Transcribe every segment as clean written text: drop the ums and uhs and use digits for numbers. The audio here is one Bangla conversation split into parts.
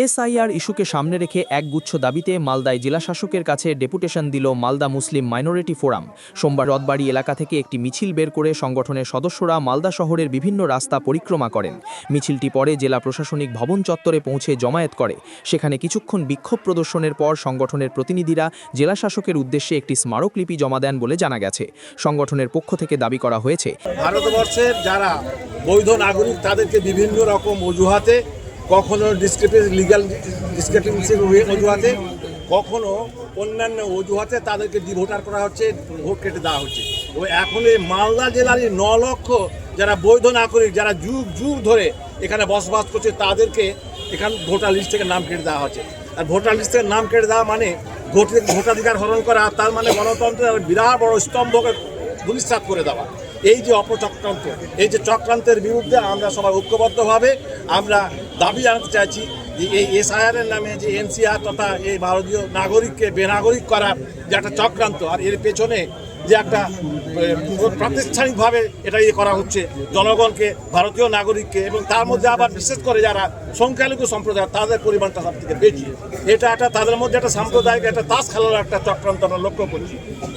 এসআইআর ইস্যুকে সামনে রেখে একগুচ্ছ দাবিতে মালদায় জেলাশাসকের কাছে ডেপুটেশন দিল মালদা মুসলিম মাইনরিটি ফোরাম। সোমবার রথবাড়ি এলাকা থেকে একটি মিছিল বের করে সংগঠনের সদস্যরা মালদা শহরের বিভিন্ন রাস্তা পরিক্রমা করেন। মিছিলটি পরে জেলা প্রশাসনিক ভবন চত্বরে পৌঁছে জমায়েত করে। সেখানে কিছুক্ষণ বিক্ষোভ প্রদর্শনের পর সংগঠনের প্রতিনিধিরা জেলাশাসকের উদ্দেশ্যে একটি স্মারকলিপি জমা দেন বলে জানা গেছে। সংগঠনের পক্ষ থেকে দাবি করা হয়েছে, ভারতবর্ষের যারা বৈধ নাগরিক তাদেরকে বিভিন্ন রকম অজুহাতে, কখনো লিগ্যাল ডিসক্রিপেন্সির অজুহাতে, কখনো অন্যান্য অজুহাতে তাদেরকে ডিভোটার করা হচ্ছে, ভোট কেটে দেওয়া হচ্ছে। এবং এখন এই মালদা জেলার 9 লক্ষ যারা বৈধ নাগরিক, যারা যুগ যুগ ধরে এখানে বসবাস করছে, তাদেরকে এখানে ভোটার লিস্ট থেকে নাম কেটে দেওয়া হচ্ছে। আর ভোটার লিস্ট থেকে নাম কেটে দেওয়া মানে ভোটাধিকার হরণ করা, তার মানে গণতন্ত্রের বিরাট বড় স্তম্ভকে ধূলিসাৎ করে দেওয়া। এই যে অপচক্রান্ত, এই যে চক্রান্তের বিরুদ্ধে আমরা সবাই ঐক্যবদ্ধভাবে আমরা দাবি জানাতে চাইছি যে এই এসআইআরের নামে যে এনসিআর তথা এই ভারতীয় নাগরিককে বেনাগরিক করার যে একটা চক্রান্ত, আর এর পেছনে যে একটা প্রাতিষ্ঠানিকভাবে এটা করা হচ্ছে জনগণকে, ভারতীয় নাগরিককে, এবং তার মধ্যে আবার বিশেষ করে যারা সংখ্যালঘু সম্প্রদায় তাদের পরিমাণটা সব থেকে বেশি। এটা একটা তাদের মধ্যে একটা সাম্প্রদায়িক একটা তাস খেলার একটা চক্রান্ত আমরা লক্ষ্য করছি।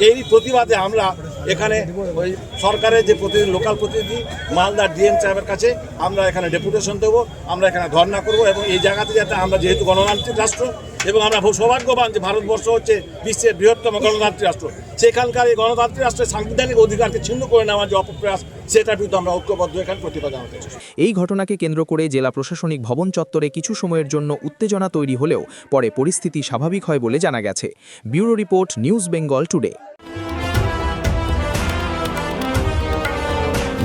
এই প্রতিবাদে আমরা এখানে ওই সরকারের যে প্রতিনিধি, লোকাল প্রতিনিধি মালদা ডিএম সাহেবের কাছে আমরা এখানে ডেপুটেশন দেবো, আমরা এখানে ধর্ণা করব। এবং এই জায়গাতে যাতে আমরা, যেহেতু গণতান্ত্রিক রাষ্ট্র এবং আমরা সৌভাগ্যবান যে ভারতবর্ষ হচ্ছে বিশ্বের বৃহত্তম গণতান্ত্রিক রাষ্ট্র, সেখানকার এই গণতান্ত্রিক রাষ্ট্রের সাংবিধানিক অধিকারকে ছিন্ন করে নেওয়ার যে অপপ্রয়াস, সেটার বিরুদ্ধে আমরা ঐক্যবদ্ধ এখানে প্রতিবাদ জানাতে চাই। এই ঘটনাকে কেন্দ্র করে জেলা প্রশাসনিক ভবন চত্বরে কিছু সময়ের জন্য উত্তেজনা তৈরি হলেও পরে পরিস্থিতি স্বাভাবিক হয় বলে জানা গেছে। Bureau report, news Bengal today.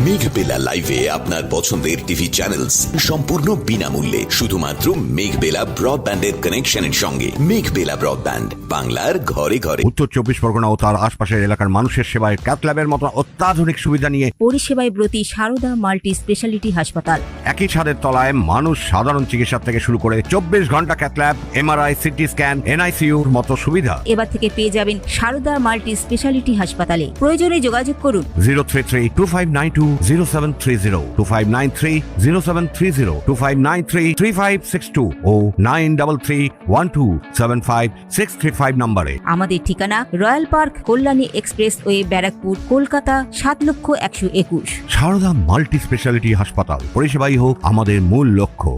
Meghbela লাইভে আপনার পছন্দের টিভি চ্যানেলস সম্পূর্ণ বিনামূল্যে, শুধুমাত্র মেঘবেলা ব্রডব্যান্ডের কানেকশনের সঙ্গে। মেঘবেলা ব্রডব্যান্ড, বাংলার ঘরে ঘরে। উত্তর 24 পরগনা ও তার আশপাশের এলাকার মানুষের সেবায় ক্যাথল্যাবের মতো অত্যাধুনিক সুবিধা নিয়ে পরিষেবায় ব্রতী সারদা মাল্টি স্পেশালিটি হাসপাতাল। একই ছাদের তলায় মানুষ সাধারণ চিকিৎসা থেকে শুরু করে 24 ঘন্টা ক্যাথল্যাব, এমআরআই, সিটি স্ক্যান, এনআইসিউর মতো সুবিধা এবার থেকে পেয়ে যাবেন সারদা মাল্টি স্পেশালিটি হাসপাতালে। প্রয়োজনে যোগাযোগ করুন 033-2592-0730, 2593-0730, 2593-3562 ও 9331275635 নম্বরে। আমাদের ঠিকানা royal park, Kalyani expressway, Barrackpore, Kolkata 7,121,000। Sarada multi speciality হাসপাতাল, পরিষেবাই হোক আমাদের মূল লক্ষ্য।